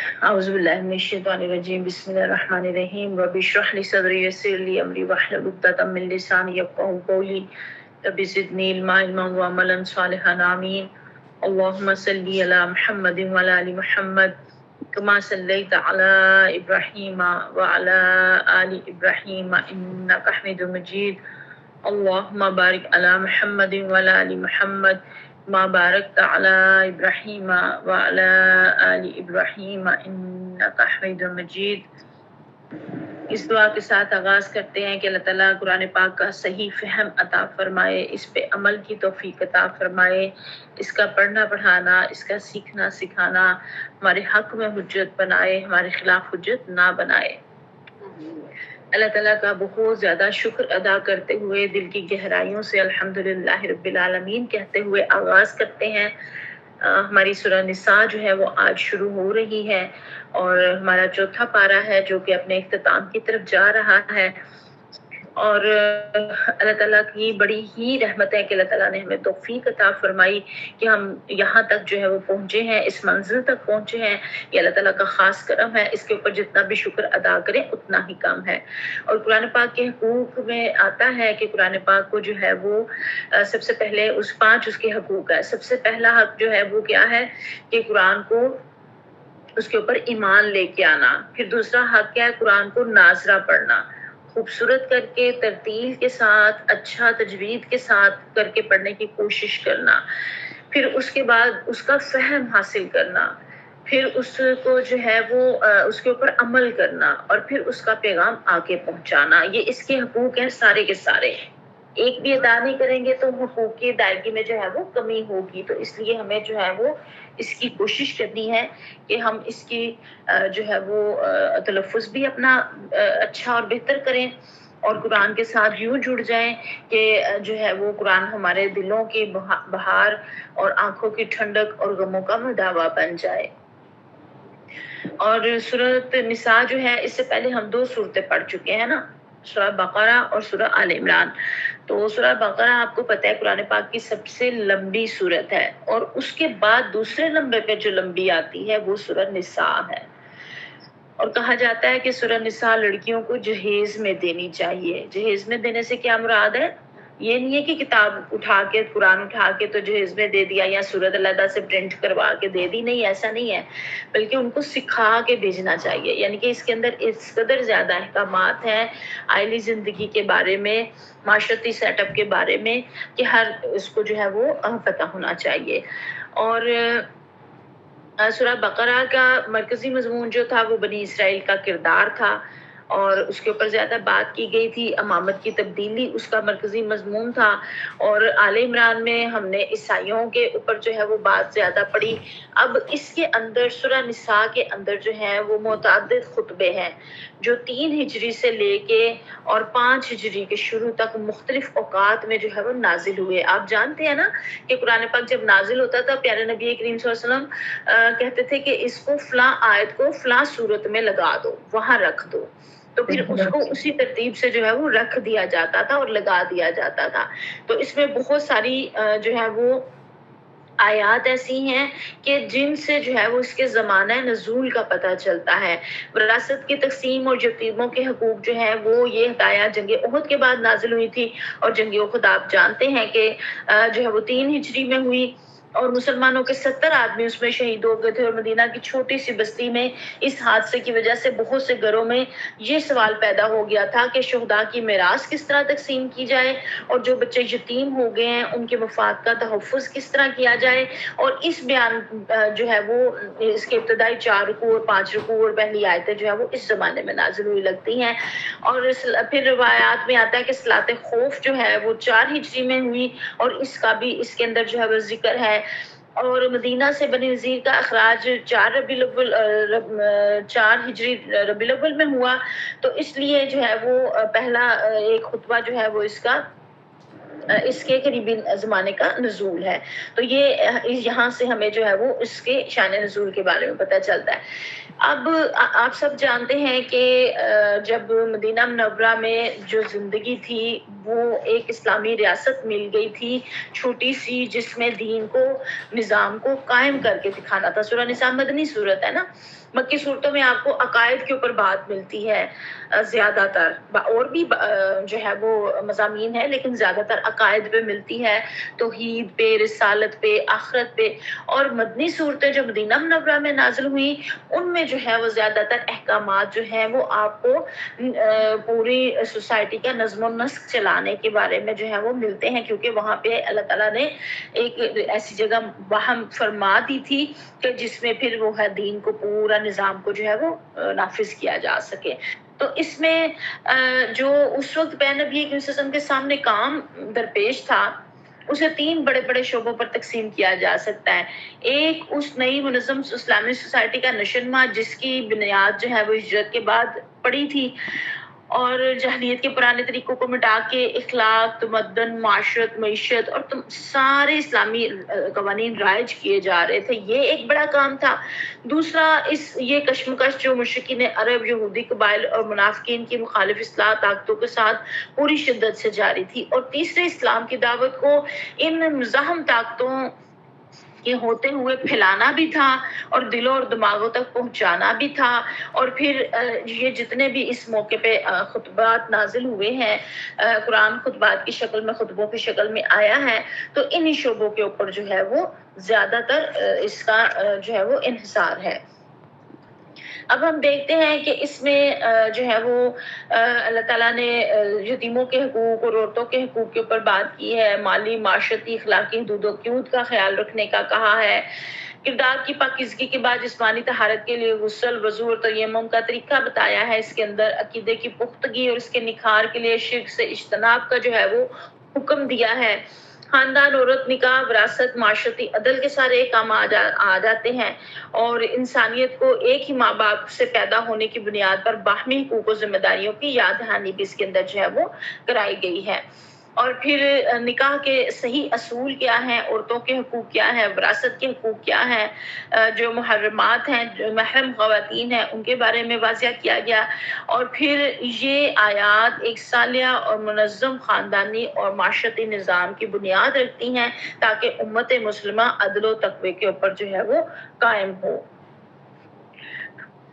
اعوذ باللہ من الشیطان الرجیم بسم اللہ الرحمن الرحیم رب اشرح لی صدری ویسر لی امری واحلل عقدۃ من لسانی یفقهوا قولی رب زدنی علما وعملا صالحا آمین اللهم صل علی محمد وعلی آل محمد كما صليت على إبراهيم وعلى آل إبراهيم إنك حميد مجيد اللهم بارك على محمد وعلى آل محمد ما باركت على إبراهيم وعلى آل إبراهيم إنك حميد مجيد۔ اس دعا کے ساتھ آغاز کرتے ہیں کہ اللہ تعالیٰ قرآن پاک کا صحیح فہم عطا فرمائے، اس پہ عمل کی توفیق عطا فرمائے، اس کا پڑھنا پڑھانا، اس کا سیکھنا سکھانا ہمارے حق میں حجت بنائے، ہمارے خلاف حجت نہ بنائے۔ اللہ تعالیٰ کا بہت زیادہ شکر ادا کرتے ہوئے دل کی گہرائیوں سے الحمدللہ رب العالمین کہتے ہوئے آغاز کرتے ہیں۔ ہماری سورہ نساء جو ہے وہ آج شروع ہو رہی ہے اور ہمارا چوتھا پارہ ہے جو کہ اپنے اختتام کی طرف جا رہا ہے، اور اللہ تعالیٰ کی بڑی ہی رحمت ہے کہ اللہ تعالیٰ نے ہمیں توفیق عطا فرمائی کہ ہم یہاں تک جو ہے وہ پہنچے ہیں، اس منزل تک پہنچے ہیں۔ یہ اللہ تعالیٰ کا خاص کرم ہے، اس کے اوپر جتنا بھی شکر ادا کریں اتنا ہی کم ہے۔ اور قرآن پاک کے حقوق میں آتا ہے کہ قرآن پاک کو جو ہے وہ سب سے پہلے اس کے حقوق ہے۔ سب سے پہلا حق جو ہے وہ کیا ہے کہ قرآن کو اس کے اوپر ایمان لے کے آنا۔ پھر دوسرا حق کیا ہے؟ قرآن کو ناظرہ پڑھنا، خوبصورت کر کے، ترتیل کے ساتھ، اچھا تجوید کے ساتھ کر کے پڑھنے کی کوشش کرنا۔ پھر اس کے بعد اس کا فہم حاصل کرنا، پھر اس کو جو ہے وہ اس کے اوپر عمل کرنا، اور پھر اس کا پیغام آگے پہنچانا۔ یہ اس کے حقوق ہیں سارے کے سارے۔ ایک بھی ادا نہیں کریں گے تو حقوق کی ادائیگی میں جو ہے وہ کمی ہوگی، تو اس لیے ہمیں جو ہے وہ اس کی کوشش کرنی ہے کہ ہم اس کی جو ہے وہ تلفظ بھی اپنا اچھا اور بہتر کریں، اور قرآن کے ساتھ یوں جڑ جائیں کہ جو ہے وہ قرآن ہمارے دلوں کی بہار اور آنکھوں کی ٹھنڈک اور غموں کا مداوا بن جائے۔ اور سورۃ نساء جو ہے اس سے پہلے ہم 2 صورتیں پڑھ چکے ہیں نا، سورہ بقرہ اور سورہ آل عمران۔ تو سورہ بقرہ آپ کو پتہ ہے قرآن پاک کی سب سے لمبی صورت ہے، اور اس کے بعد دوسرے نمبر پہ جو لمبی آتی ہے وہ سورہ نساء ہے۔ اور کہا جاتا ہے کہ سورہ نساء لڑکیوں کو جہیز میں دینی چاہیے۔ جہیز میں دینے سے کیا مراد ہے؟ یہ نہیں ہے کہ کتاب اٹھا کے، قرآن اٹھا کے تو جہیز میں دے دیا یا سورت علیحدہ سے پرنٹ کروا کے دے دی، نہیں، ایسا نہیں ہے، بلکہ ان کو سکھا کے بھیجنا چاہیے۔ یعنی کہ اس کے اندر اس قدر زیادہ احکامات ہیں عائلی زندگی کے بارے میں، معاشرتی سیٹ اپ کے بارے میں، کہ ہر اس کو جو ہے وہ پتہ ہونا چاہیے۔ اور سورہ بقرہ کا مرکزی مضمون جو تھا وہ بنی اسرائیل کا کردار تھا، اور اس کے اوپر زیادہ بات کی گئی تھی۔ امامت کی تبدیلی اس کا مرکزی مضمون تھا، اور آل عمران میں ہم نے عیسائیوں کے اوپر جو ہے وہ بات زیادہ پڑھی۔ اب اس کے اندر سورہ نساء کے اندر جو ہے وہ متعدد خطبے ہیں جو 3 ہجری سے لے کے اور 5 ہجری کے شروع تک مختلف اوقات میں جو ہے وہ نازل ہوئے۔ آپ جانتے ہیں نا کہ قرآن پاک جب نازل ہوتا تھا پیارے نبی کریم صلی اللہ علیہ وسلم کہتے تھے کہ اس کو فلاں آیت کو فلاں صورت میں لگا دو، وہاں رکھ دو، تو پھر اس کو اسی ترتیب سے جو ہے وہ رکھ دیا جاتا تھا اور لگا دیا جاتا تھا۔ تو اس میں بہت ساری جو ہے وہ آیات ایسی ہیں کہ جن سے جو ہے وہ اس کے زمانہ نزول کا پتہ چلتا ہے۔ وراثت کی تقسیم اور یتیموں کے حقوق جو ہے وہ یہ ہدایات جنگ احد کے بعد نازل ہوئی تھی، اور جنگ احد آپ جانتے ہیں کہ جو ہے وہ 3 ہجری میں ہوئی، اور مسلمانوں کے 70 آدمی اس میں شہید ہو گئے تھے، اور مدینہ کی چھوٹی سی بستی میں اس حادثے کی وجہ سے بہت سے گھروں میں یہ سوال پیدا ہو گیا تھا کہ شہداء کی میراث کس طرح تقسیم کی جائے، اور جو بچے یتیم ہو گئے ہیں ان کے مفاد کا تحفظ کس طرح کیا جائے۔ اور اس بیان جو ہے وہ اس کے ابتدائی 4 رکوع اور 5 رکوع اور پہلی آیتیں جو ہے وہ اس زمانے میں نازل ہوئی لگتی ہیں۔ اور پھر روایات میں آتا ہے کہ صلاۃ خوف جو ہے وہ 4 ہجری میں ہوئی، اور اس کا بھی اس کے اندر جو ہے وہ ذکر ہے۔ اور مدینہ سے بنی نذیر کا اخراج 4 ہجری ربیع الاول میں ہوا، تو اس لیے جو ہے وہ پہلا ایک خطبہ جو ہے وہ اس کا اس کے قریبی زمانے کا نزول ہے. تو یہ یہاں سے ہمیں جو ہے وہ اس کے شان نزول کے بارے میں پتہ چلتا ہے. اب آپ سب جانتے ہیں کہ جب مدینہ منورہ میں جو زندگی تھی وہ ایک اسلامی ریاست مل گئی تھی چھوٹی سی، جس میں دین کو، نظام کو قائم کر کے دکھانا تھا. سورہ نساء مدنی صورت ہے نا. مکی صورتوں میں آپ کو عقائد کے اوپر بات ملتی ہے زیادہ تر، اور بھی جو ہے وہ مضامین ہے لیکن زیادہ تر عقائد پہ ملتی ہے، توحید پہ، رسالت پہ، آخرت پہ. اور مدنی صورتیں جو مدینہ منورہ میں نازل ہوئی ان میں جو ہے وہ زیادہ تر احکامات جو ہیں وہ آپ کو پوری سوسائٹی کا نظم و نسق چلانے کے بارے میں جو ہے وہ ملتے ہیں، کیونکہ وہاں پہ اللہ تعالیٰ نے ایک ایسی جگہ وہم فرما دی تھی کہ جس میں پھر وہ ہے دین کو، پورا نظام کو جو ہے وہ نافذ کیا جا سکے. تو اس میں جو اس وقت پہ نبی کریم صلی اللہ علیہ وسلم کے سامنے کام درپیش تھا اسے 3 بڑے بڑے شعبوں پر تقسیم کیا جا سکتا ہے. ایک اس نئی منظم اسلامی سوسائٹی کا نشوونما جس کی بنیاد جو ہے وہ ہجرت کے بعد پڑی تھی، اور جاہلیت کے پرانے طریقوں کو مٹا کے اخلاق، تمدن، معاشرت، معیشت اور سارے اسلامی قوانین رائج کیے جا رہے تھے. یہ ایک بڑا کام تھا. دوسرا یہ کشمکش جو مشرکین عرب، یہودی قبائل اور منافقین کی مخالف اصلاح طاقتوں کے ساتھ پوری شدت سے جاری تھی. اور تیسرے اسلام کی دعوت کو ان مزاحم طاقتوں کے ہوتے ہوئے پھیلانا بھی تھا اور دلوں اور دماغوں تک پہنچانا بھی تھا. اور پھر یہ جتنے بھی اس موقع پہ خطبات نازل ہوئے ہیں، قرآن خطبات کی شکل میں، خطبوں کی شکل میں آیا ہے، تو انہی شعبوں کے اوپر جو ہے وہ زیادہ تر اس کا جو ہے وہ انحصار ہے. اب ہم دیکھتے ہیں کہ اس میں جو ہے وہ اللہ تعالیٰ نے یتیموں کے حقوق اور عورتوں کے حقوق کے اوپر بات کی ہے، مالی، معاشرتی، اخلاقی حدود و قیود کا خیال رکھنے کا کہا ہے، کردار کی پاکیزگی کے بعد جسمانی طہارت کے لیے غسل، وضو اور تیمم کا طریقہ بتایا ہے. اس کے اندر عقیدے کی پختگی اور اس کے نکھار کے لیے شرک سے اجتناب کا جو ہے وہ حکم دیا ہے. خاندان، عورت، نکاح، وراثت، معاشرتی عدل کے سارے کام آ جاتے ہیں، اور انسانیت کو ایک ہی ماں باپ سے پیدا ہونے کی بنیاد پر باہمی حقوق و ذمہ داریوں کی یاد دہانی بھی اس کے اندر جو ہے وہ کرائی گئی ہے. اور پھر نکاح کے صحیح اصول کیا ہیں، عورتوں کے حقوق کیا ہیں، وراثت کے حقوق کیا ہیں، جو محرمات ہیں، جو محرم خواتین ہیں ان کے بارے میں واضح کیا گیا. اور پھر یہ آیات ایک صالح اور منظم خاندانی اور معاشرتی نظام کی بنیاد رکھتی ہیں تاکہ امت مسلمہ عدل و تقوی کے اوپر جو ہے وہ قائم ہو.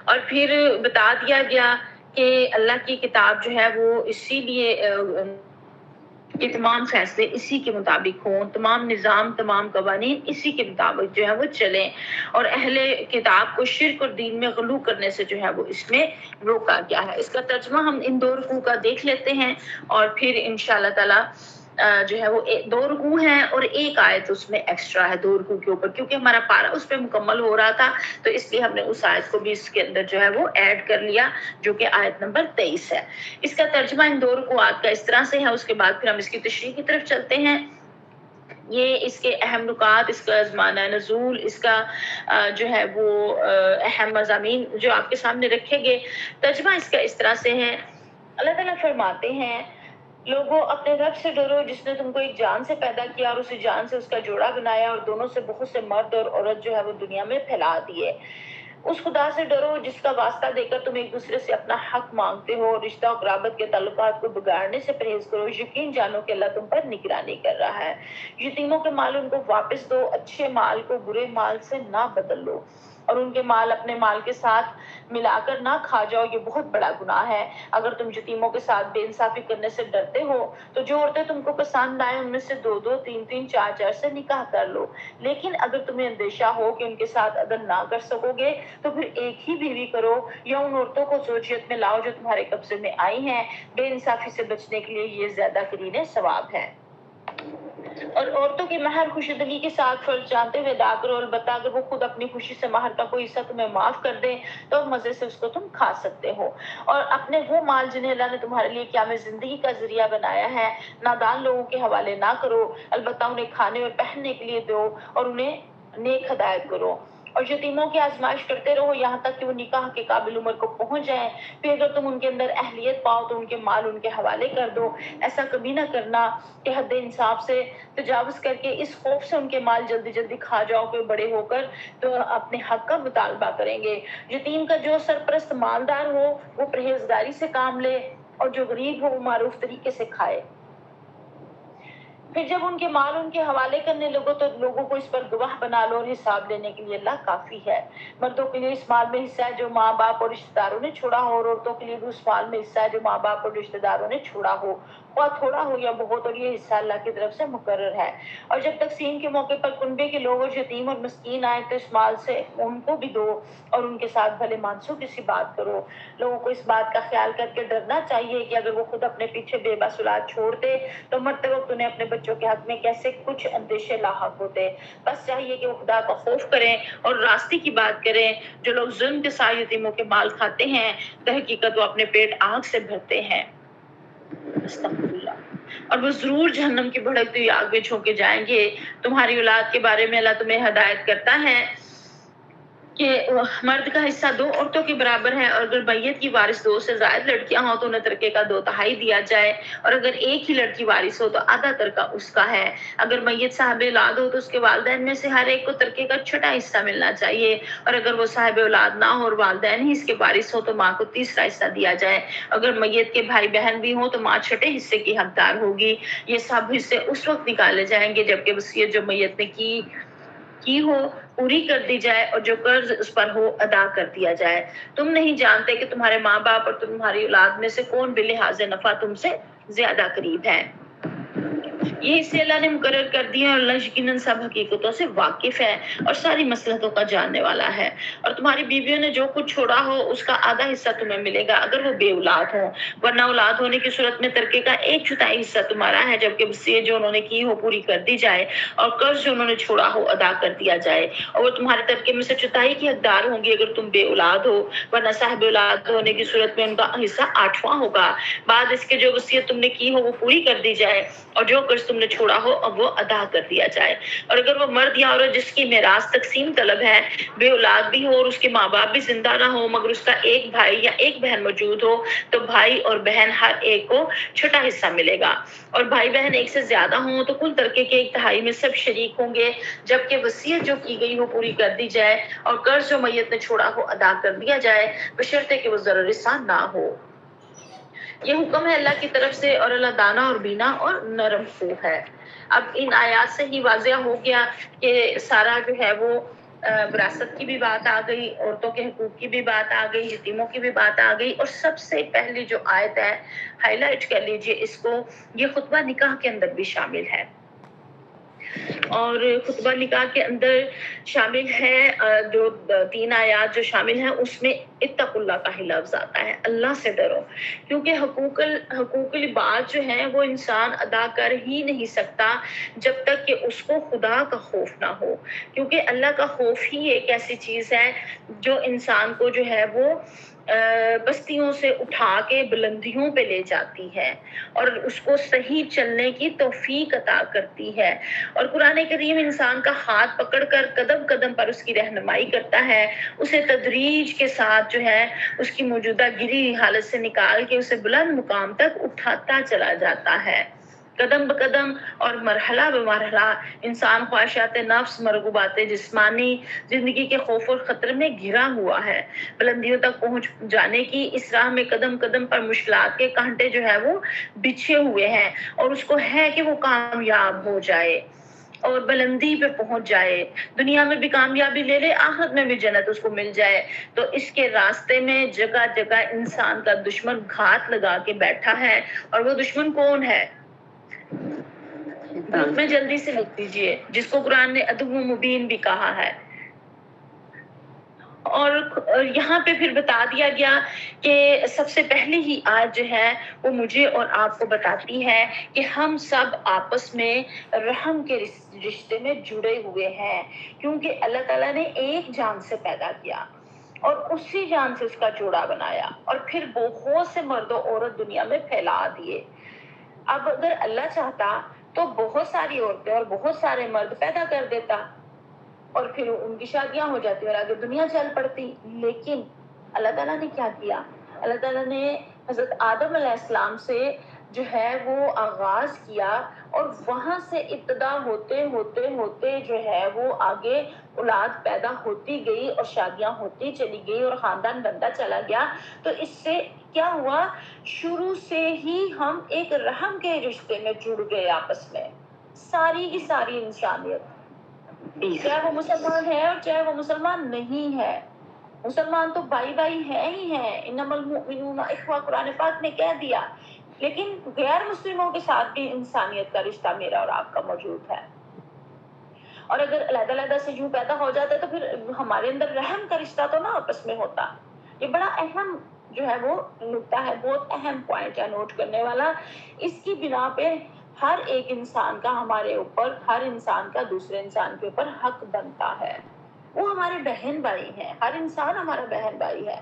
اور پھر بتا دیا گیا کہ اللہ کی کتاب جو ہے وہ اسی لیے کہ تمام فیصلے اسی کے مطابق ہوں، تمام نظام، تمام قوانین اسی کے مطابق جو ہے وہ چلیں، اور اہل کتاب کو شرک اور دین میں غلو کرنے سے جو ہے وہ اس میں روکا گیا ہے. اس کا ترجمہ ہم ان 2 رکوع کا دیکھ لیتے ہیں، اور پھر انشاءاللہ تعالی جو ہے وہ 2 رکوع ہیں اور ایک آیت اس میں ایکسٹرا ہے 2 رکوع کے اوپر، کیونکہ ہمارا پارا اس پہ مکمل ہو رہا تھا تو اس لیے ہم نے اس آیت کو بھی اس کے اندر جو ہے وہ ایڈ کر لیا، جو کہ آیت نمبر 23 ہے. اس کا ترجمہ ان 2 رکوعات کا اس طرح سے ہے. اس کے بعد پھر ہم اس کی تشریح کی طرف چلتے ہیں. یہ اس کے اہم نکات، اس کا زمانہ نزول، اس کا جو ہے وہ اہم مضامین جو آپ کے سامنے رکھے گئے. ترجمہ اس کا اس طرح سے ہے. اللہ تعالیٰ فرماتے ہیں، لوگوں اپنے رب سے ڈرو جس نے تم کو ایک جان سے پیدا کیا اور اسی جان سے اس کا جوڑا بنایا، اور دونوں سے بہت سے مرد اور عورت جو ہے وہ دنیا میں پھیلا دیے. اس خدا سے ڈرو جس کا واسطہ دے کر تم ایک دوسرے سے اپنا حق مانگتے ہو، اور رشتہ و قرابت کے تعلقات کو بگاڑنے سے پرہیز کرو. یقین جانو کہ اللہ تم پر نگرانی کر رہا ہے. یتیموں کے مال ان کو واپس دو، اچھے مال کو برے مال سے نہ بدل لو، اور ان کے مال اپنے مال کے ساتھ ملا کر نہ کھا جاؤ، یہ بہت بڑا گناہ ہے. اگر تم یتیموں کے ساتھ بے انصافی کرنے سے ڈرتے ہو تو جو عورتیں تم کو پسند آئیں ان میں سے 2 3 4 سے نکاح کر لو. لیکن اگر تمہیں اندیشہ ہو کہ ان کے ساتھ عدل نہ کر سکو گے تو پھر ایک ہی بیوی کرو، یا ان عورتوں کو زوجیت میں لاؤ جو تمہارے قبضے میں آئی ہیں. بے انصافی سے بچنے کے لیے یہ زیادہ قرین ثواب ہے. اور عورتوں کے مہر خوشدلی کے ساتھ فرض جانتے ہوئے ادا کرو، البتہ اگر وہ خود اپنی خوشی سے مہر کا کوئی حصہ تمہیں معاف کر دیں تو مزے سے اس کو تم کھا سکتے ہو. اور اپنے وہ مال جنہیں اللہ نے تمہارے لیے قیام زندگی کا ذریعہ بنایا ہے نادان لوگوں کے حوالے نہ کرو، البتہ انہیں کھانے اور پہننے کے لیے دو اور انہیں نیک ہدایت کرو. اور یتیموں کی آزمائش کرتے رہو یہاں تک کہ وہ نکاح کے قابل عمر کو پہنچ جائیں. پھر اگر تم ان کے اندر اہلیت پاؤ تو ان کے مال ان کے حوالے کر دو. ایسا کبھی نہ کرنا کہ حد انصاف سے تجاوز کر کے اس خوف سے ان کے مال جلدی جلدی کھا جاؤ کہ بڑے ہو کر تو اپنے حق کا مطالبہ کریں گے. یتیم کا جو سرپرست مالدار ہو وہ پرہیزگاری سے کام لے اور جو غریب ہو وہ معروف طریقے سے کھائے. پھر جب ان کے مال ان کے حوالے کرنے لگو تو لوگوں کو اس پر گواہ بنا لو اور حساب لینے کے لیے اللہ کافی ہے. مردوں کے لیے اس مال میں حصہ ہے جو ماں باپ اور رشتہ داروں نے چھوڑا ہو اور عورتوں کے لیے بھی اس مال میں حصہ ہے جو ماں باپ اور رشتہ داروں نے چھوڑا ہو خواہ تھوڑا ہو یا بہت, اور یہ حصہ اللہ کی طرف سے مقرر ہے. اور جب تقسیم کے موقع پر کنبے کے لوگ اور یتیم اور مسکین آئے تو اس مال سے ان کو بھی دو اور ان کے ساتھ بھلے مانسو کسی بات کرو. لوگوں کو اس بات کا خیال کر کے ڈرنا چاہیے کہ اگر وہ خود اپنے پیچھے بے بس اولاد چھوڑ دے تو مرتے وقت انہیں اپنے بچوں کے حق میں کیسے کچھ اندیشے لاحق ہوتے. بس چاہیے کہ وہ خدا کا خوف کریں اور راستے کی بات کریں. جو لوگ ظلم کے ساتھ یتیموں کے مال کھاتے ہیں در حقیقت وہ اپنے پیٹ آگ سے بھرتے ہیں. استغفر اللہ. اور وہ ضرور جہنم کی بھڑکتی ہوئی آگ میں جھونکے جائیں گے. تمہاری اولاد کے بارے میں اللہ تمہیں ہدایت کرتا ہے کہ مرد کا حصہ 2 عورتوں کے برابر ہے, اور اگر میت کی وارث 2 سے زائد لڑکیاں ہوں تو انہیں ترکے کا 2/3 دیا جائے, اور اگر ایک ہی لڑکی وارث ہو تو آدھا ترکہ اس کا ہے. اگر میت صاحب اولاد ہو تو اس کے والدین میں سے ہر ایک کو ترکے کا 6واں حصہ ملنا چاہیے, اور اگر وہ صاحب اولاد نہ ہو اور والدین ہی اس کے وارث ہو تو ماں کو 3واں حصہ دیا جائے. اگر میت کے بھائی بہن بھی ہوں تو ماں 6 حصے کی حقدار ہوگی. یہ سب حصے اس وقت نکالے جائیں گے جبکہ وصیت جو میت نے کی ہو پوری کر دی جائے اور جو قرض اس پر ہو ادا کر دیا جائے. تم نہیں جانتے کہ تمہارے ماں باپ اور تمہاری اولاد میں سے کون بلحاظ نفع تم سے زیادہ قریب ہے. یہ حصے اللہ نے مقرر کر دیے اور اللہ یقیناً سب حقیقتوں سے واقف ہے اور ساری مصلحتوں کا جاننے والا ہے. اور تمہاری بیویوں نے جو کچھ چھوڑا ہو اس کا آدھا حصہ تمہیں ملے گا اگر وہ بے اولاد ہوں, ورنہ اولاد ہونے کی صورت میں ترکے کا 1/4 حصہ تمہارا ہے جبکہ وصیت جو انہوں نے کی ہو پوری کر دی جائے اور قرض جو انہوں نے چھوڑا ہو ادا کر دیا جائے. اور وہ تمہارے ترکے میں سے 1/4 کی حقدار ہوں گی اگر تم بے اولاد ہو, ورنہ صاحب اولاد ہونے کی صورت میں ان کا حصہ 8واں ہوگا. بعد اس کے جو وصیت تم نے کی ہو وہ پوری کر دی جائے اور جو قرض تم نے چھوڑا ہو اب وہ ادا کر دیا جائے. اور اگر وہ مرد یا عورت جس کی میراث تقسیم طلب ہے بے اولاد بھی ہو اور اس کے ماں باپ بھی زندہ نہ ہو مگر اس کا ایک بھائی یا ایک بہن موجود ہو تو بھائی اور بہن ہر ایک کو 6واں حصہ ملے گا. اور بھائی بہن ایک سے زیادہ ہوں تو کل ترکے کے 1/3 میں سب شریک ہوں گے جبکہ وصیت جو کی گئی ہو پوری کر دی جائے اور قرض جو میت نے چھوڑا ہو ادا کر دیا جائے بشرطے کہ وہ ضرر رساں نہ ہو. یہ حکم ہے اللہ کی طرف سے اور اللہ دانا اور بینا اور نرم خو ہے. اب ان آیات سے ہی واضح ہو گیا کہ سارا جو ہے وہ وراثت کی بھی بات آ گئی, عورتوں کے حقوق کی بھی بات آ گئی, یتیموں کی بھی بات آ گئی, اور سب سے پہلی جو آیت ہے ہائی لائٹ کر لیجئے اس کو, یہ خطبہ نکاح کے اندر بھی شامل ہے. اور خطبہ نکاح کے اندر شامل ہے جو 3 آیات جو شامل ہیں اس میں اتقوا اللہ کا ہی لفظ آتا ہے, اللہ سے ڈرو, کیونکہ حقوق العباد جو ہیں وہ انسان ادا کر ہی نہیں سکتا جب تک کہ اس کو خدا کا خوف نہ ہو, کیونکہ اللہ کا خوف ہی ایک ایسی چیز ہے جو انسان کو جو ہے وہ بستیوں سے اٹھا کے بلندیوں پہ لے جاتی ہے اور اس کو صحیح چلنے کی توفیق عطا کرتی ہے. اور قرآن کریم انسان کا ہاتھ پکڑ کر قدم قدم پر اس کی رہنمائی کرتا ہے, اسے تدریج کے ساتھ جو ہے اس کی موجودہ گری حالت سے نکال کے اسے بلند مقام تک اٹھاتا چلا جاتا ہے. قدم بقدم اور مرحلہ بمرحلہ انسان خواہشات نفس, مرغوبات جسمانی, زندگی کے خوف اور خطر میں گھرا ہوا ہے. بلندیوں تک پہنچ جانے کی اس راہ میں قدم قدم پر مشکلات کے کانٹے جو ہے وہ بچھے ہوئے ہیں اور اس کو ہے کہ وہ کامیاب ہو جائے اور بلندی پہ پہنچ جائے, دنیا میں بھی کامیابی لے لے, آخرت میں بھی جنت اس کو مل جائے. تو اس کے راستے میں جگہ جگہ انسان کا دشمن گھات لگا کے بیٹھا ہے, اور وہ دشمن کون ہے؟ گروپ میں جلدی سے لکھ دیجئے, جس کو قرآن نے عدو مبین بھی کہا ہے. اور یہاں پہ پھر بتا دیا گیا کہ سب سے پہلے ہی آج جو ہے وہ مجھے اور آپ کو بتاتی ہے کہ ہم سب آپس میں رحم کے رشتے میں جڑے ہوئے ہیں, کیونکہ اللہ تعالیٰ نے ایک جان سے پیدا کیا اور اسی جان سے اس کا جوڑا بنایا اور پھر بہت سے مرد و عورت دنیا میں پھیلا دیے. اب اگر اللہ چاہتا تو بہت ساری عورتیں اور بہت سارے مرد پیدا کر دیتا, اور پھر ان کی شادیاں ہو جاتی اور آگے دنیا چل پڑتی. لیکن اللہ تعالیٰ نے کیا کیا؟ اللہ تعالیٰ نے حضرت آدم علیہ السلام سے جو ہے وہ آغاز کیا اور وہاں سے ابتدا ہوتے ہوتے ہوتے جو ہے وہ آگے اولاد پیدا ہوتی گئی اور شادیاں ہوتی چلی گئی اور خاندان بنتا چلا گیا. تو اس سے کیا ہوا؟ شروع سے ہی ہم ایک رحم کے رشتے میں جڑ گئے آپس میں، ساری کی ساری انسانیت، چاہے وہ مسلمان ہے اور چاہے وہ مسلمان نہیں ہے. مسلمان تو بھائی بھائی ہے ہی ہیں، انما المؤمنون اخوہ، قرآن پاک نے کہہ دیا. لیکن غیر مسلموں کے ساتھ بھی انسانیت کا رشتہ میرا اور آپ کا موجود ہے. اور اگر علیحدہ علیحدہ سے یوں پیدا ہو جاتا ہے تو پھر ہمارے اندر رحم کا رشتہ تو نہ آپس میں ہوتا. یہ بڑا اہم جو ہے وہ نکتہ ہے، بہت اہم پوائنٹ ہے نوٹ کرنے والا. اس کی بنا پہ ہر ایک انسان کا ہمارے اوپر، ہر انسان کا دوسرے انسان کے اوپر حق بنتا ہے. وہ ہمارے بہن بھائی ہیں، ہر انسان ہمارا بہن بھائی ہے.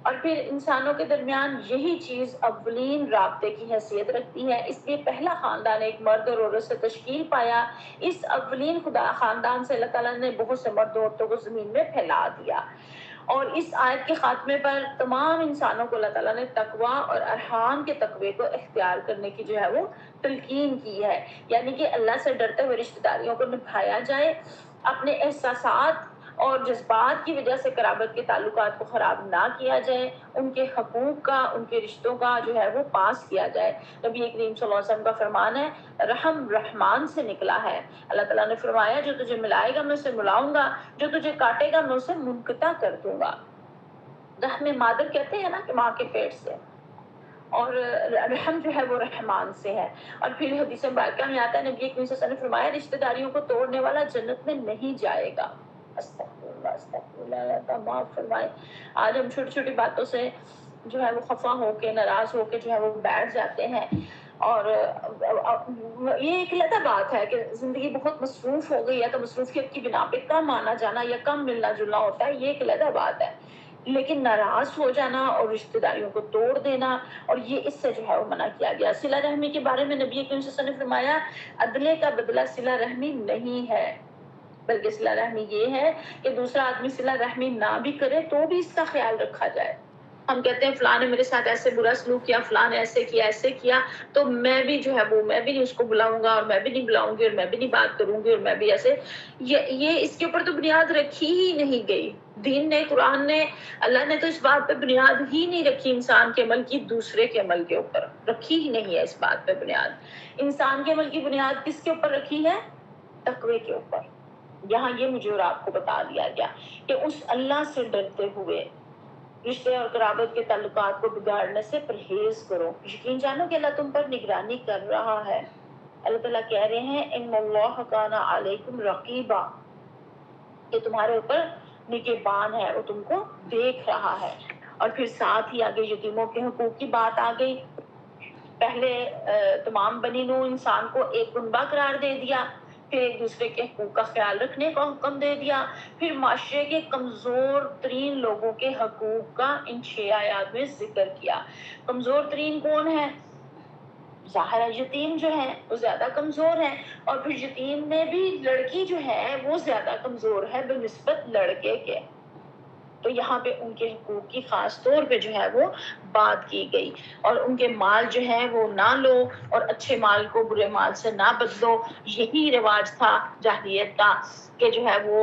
اور پھر انسانوں کے درمیان یہی چیز اولین رابطے کی حیثیت رکھتی ہے. اس لیے پہلا خاندان ایک مرد اور عورت سے تشکیل پایا. اس اولین خدا خاندان سے اللہ تعالیٰ نے بہت سے مرد عورتوں کو زمین میں پھیلا دیا. اور اس آیت کے خاتمے پر تمام انسانوں کو اللہ تعالیٰ نے تقویٰ اور ارحام کے تقوی کو اختیار کرنے کی جو ہے وہ تلقین کی ہے. یعنی کہ اللہ سے ڈرتے ہوئے رشتہ داریوں کو نبھایا جائے، اپنے احساسات اور جذبات کی وجہ سے قرابت کے تعلقات کو خراب نہ کیا جائے، ان کے حقوق کا، ان کے رشتوں کا جو ہے وہ پاس کیا جائے. نبی کریم صلی اللہ علیہ وسلم کا فرمان ہے، رحم رحمان سے نکلا ہے. اللہ تعالیٰ نے فرمایا جو تجھے ملائے گا میں اسے ملاؤں گا، جو تجھے کاٹے گا میں اسے منقطع کر دوں گا. رحم مادر کہتے ہیں نا کہ ماں کے پیٹ سے، اور رحم جو ہے وہ رحمان سے ہے. اور پھر حدیث مبارکہ میں آتا ہے نبی کریم صلی اللہ علیہ وسلم نے فرمایا رشتہ داریوں کو توڑنے والا جنت میں نہیں جائے گا. استغفر اللہ معاف فرمائے. آج ہم چھوٹی چھوٹی باتوں سے جو ہے وہ خفا ہو کے، ناراض ہو کے جو ہے وہ بیٹھ جاتے ہیں. اور یہ ایک علیحدہ بات ہے کہ زندگی بہت مصروف ہو گئی ہے تو مصروفیت کی بنا پہ کم آنا جانا یا کم ملنا جلنا ہوتا ہے، یہ ایک علیحدہ بات ہے. لیکن ناراض ہو جانا اور رشتہ داریوں کو توڑ دینا، اور یہ اس سے جو ہے وہ منع کیا گیا. صلہ رحمی کے بارے میں نبی کریم صلی اللہ علیہ وسلم نے فرمایا عدلے کا بدلہ صلہ رحمی نہیں ہے، بلکہ صلہ رحمی یہ ہے کہ دوسرا آدمی صلہ رحمی نہ بھی کرے تو بھی اس کا خیال رکھا جائے. ہم کہتے ہیں فلاں نے میرے ساتھ ایسے برا سلوک کیا، فلاں نے ایسے کیا ایسے کیا، تو میں بھی جو ہے وہ میں بھی نہیں اس کو بلاؤں گا اور میں بھی نہیں بلاؤں گی اور میں بھی نہیں بات کروں گی اور میں بھی ایسے. یہ اس کے اوپر تو بنیاد رکھی ہی نہیں گئی. دین نے، قرآن نے، اللہ نے تو اس بات پہ بنیاد ہی نہیں رکھی انسان کے عمل کی دوسرے کے عمل کے اوپر، رکھی ہی نہیں ہے اس بات پہ بنیاد. انسان کے عمل کی بنیاد کس کے اوپر رکھی ہے؟ تقوی کے اوپر. یہاں یہ مجھے اور آپ کو بتا دیا گیا کہ اس اللہ سے ڈرتے ہوئے رشتے اور قرابت کے تعلقات کو بگاڑنے سے پرہیز کرو. یقین جانو کہ اللہ تم پر نگرانی کر رہا ہے. اللہ تعالیٰ کہہ رہے ہیں ان اللہ کان علیکم رقیبا، کہ تمہارے اوپر نگہبان ہے، وہ تم کو دیکھ رہا ہے. اور پھر ساتھ ہی آگے یتیموں کے حقوق کی بات آ گئی. پہلے تمام بنی نوح انسان کو ایک کنبہ قرار دے دیا، پھر ایک دوسرے کے حقوق کا خیال رکھنے کا حکم دے دیا، پھر معاشرے کے کمزور ترین لوگوں کے حقوق کا ان 6 آیات میں ذکر کیا. کمزور ترین کون ہے؟ ظاہر ہے یتیم جو ہے وہ زیادہ کمزور ہے، اور پھر یتیم میں بھی لڑکی جو ہے وہ زیادہ کمزور ہے بنسبت لڑکے کے. تو یہاں پہ ان کے حقوق کی خاص طور پہ جو ہے وہ بات کی گئی. اور ان کے مال جو ہے وہ نہ لو اور اچھے مال کو برے مال سے نہ بدلو. یہی رواج تھا جاہلیت کا کہ جو ہے وہ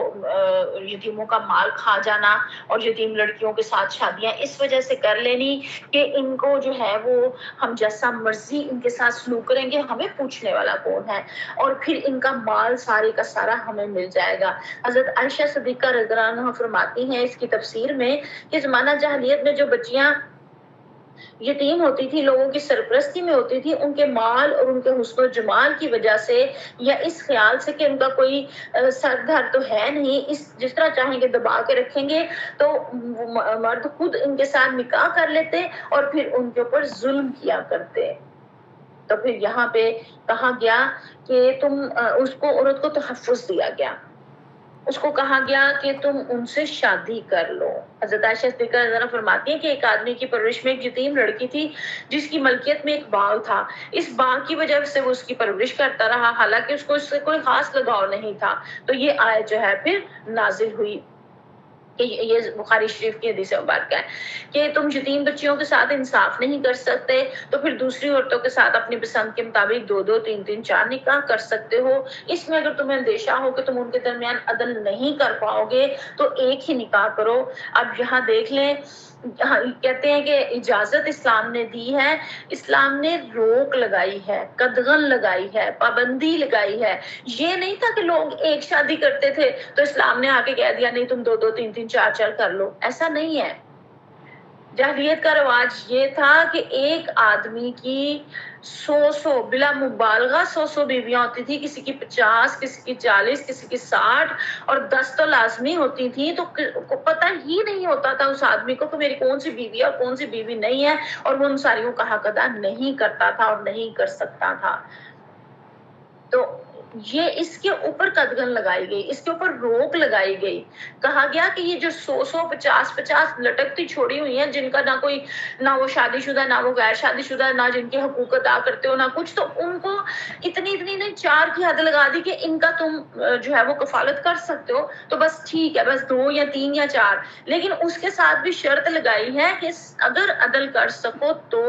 یتیموں کا مال کھا جانا اور یتیم لڑکیوں کے ساتھ شادیاں اس وجہ سے کر لینی کہ ان کو جو ہے وہ ہم جیسا مرضی ان کے ساتھ سلوک کریں گے، ہمیں پوچھنے والا کون ہے، اور پھر ان کا مال سارے کا سارا ہمیں مل جائے گا. حضرت عائشہ صدیقہ رضی اللہ عنہا فرماتی ہیں اس کی تفسیر میں کہ زمانہ جاہلیت میں جو بچیاں یتیم ہوتی تھی، لوگوں کی سرپرستی میں ہوتی تھی، ان کے مال اور ان کے حسن و جمال کی وجہ سے یا اس خیال سے کہ ان کا کوئی سر دھر تو ہے نہیں، جس طرح چاہیں گے دبا کے رکھیں گے، تو مرد خود ان کے ساتھ نکاح کر لیتے اور پھر ان کے اوپر ظلم کیا کرتے. تو پھر یہاں پہ کہا گیا کہ تم اس کو عورت کو تحفظ دیا گیا. اس کو کہا گیا کہ تم ان سے شادی کر لو۔ حضرت عائشہ صدیقہ رضی اللہ عنہا فرماتی ہیں کہ ایک آدمی کی پرورش میں ایک یتیم لڑکی تھی جس کی ملکیت میں ایک باغ تھا، اس باغ کی وجہ سے وہ اس کی پرورش کرتا رہا، حالانکہ اس کو اس سے کوئی خاص لگاؤ نہیں تھا۔ تو یہ آیت جو ہے پھر نازل ہوئی کہ یہ بخاری شریف کی حدیث مبارکہ ہے کہ تم یتیم بچیوں کے ساتھ انصاف نہیں کر سکتے تو پھر دوسری عورتوں کے ساتھ اپنی پسند کے مطابق 2 3 4 نکاح کر سکتے ہو۔ اس میں اگر تمہیں اندیشہ ہو کہ تم ان کے درمیان عدل نہیں کر پاؤ گے تو ایک ہی نکاح کرو۔ اب یہاں دیکھ لیں، کہتے ہیں کہ اجازت اسلام نے دی ہے، اسلام نے روک لگائی ہے، قدغن لگائی ہے، پابندی لگائی ہے۔ یہ نہیں تھا کہ لوگ ایک شادی کرتے تھے تو اسلام نے آ کے کہہ دیا نہیں تم 2 3 4 کر لو، ایسا نہیں ہے۔ جاہلیت کا رواج یہ تھا کہ ایک آدمی کی 100 بلا مبالغہ 100 بیویاں ہوتی تھی، کسی کی 50، کسی کی 40، کسی کی 60 اور 10 تو لازمی ہوتی تھی۔ تو پتہ ہی نہیں ہوتا تھا اس آدمی کو کہ میری کون سی بیوی ہے اور کون سی بیوی نہیں ہے، اور وہ ان ساریوں کا حق ادا نہیں کرتا تھا اور نہیں کر سکتا تھا۔ تو یہ اس کے اوپر قدغن لگائی گئی، اس کے اوپر روک لگائی گئی۔ کہا گیا کہ یہ جو 100 50 لٹکتی چھوڑی ہوئی ہیں جن کا نہ وہ شادی شدہ، نہ وہ غیر شادی شدہ، نہ جن کے حقوق ادا کرتے ہو نہ کچھ، تو ان کو اتنی نہیں 4 کی حد لگا دی کہ ان کا تم جو ہے وہ کفالت کر سکتے ہو، تو بس ٹھیک ہے، بس 2 یا 3 یا 4۔ لیکن اس کے ساتھ بھی شرط لگائی ہے کہ اگر عدل کر سکو تو،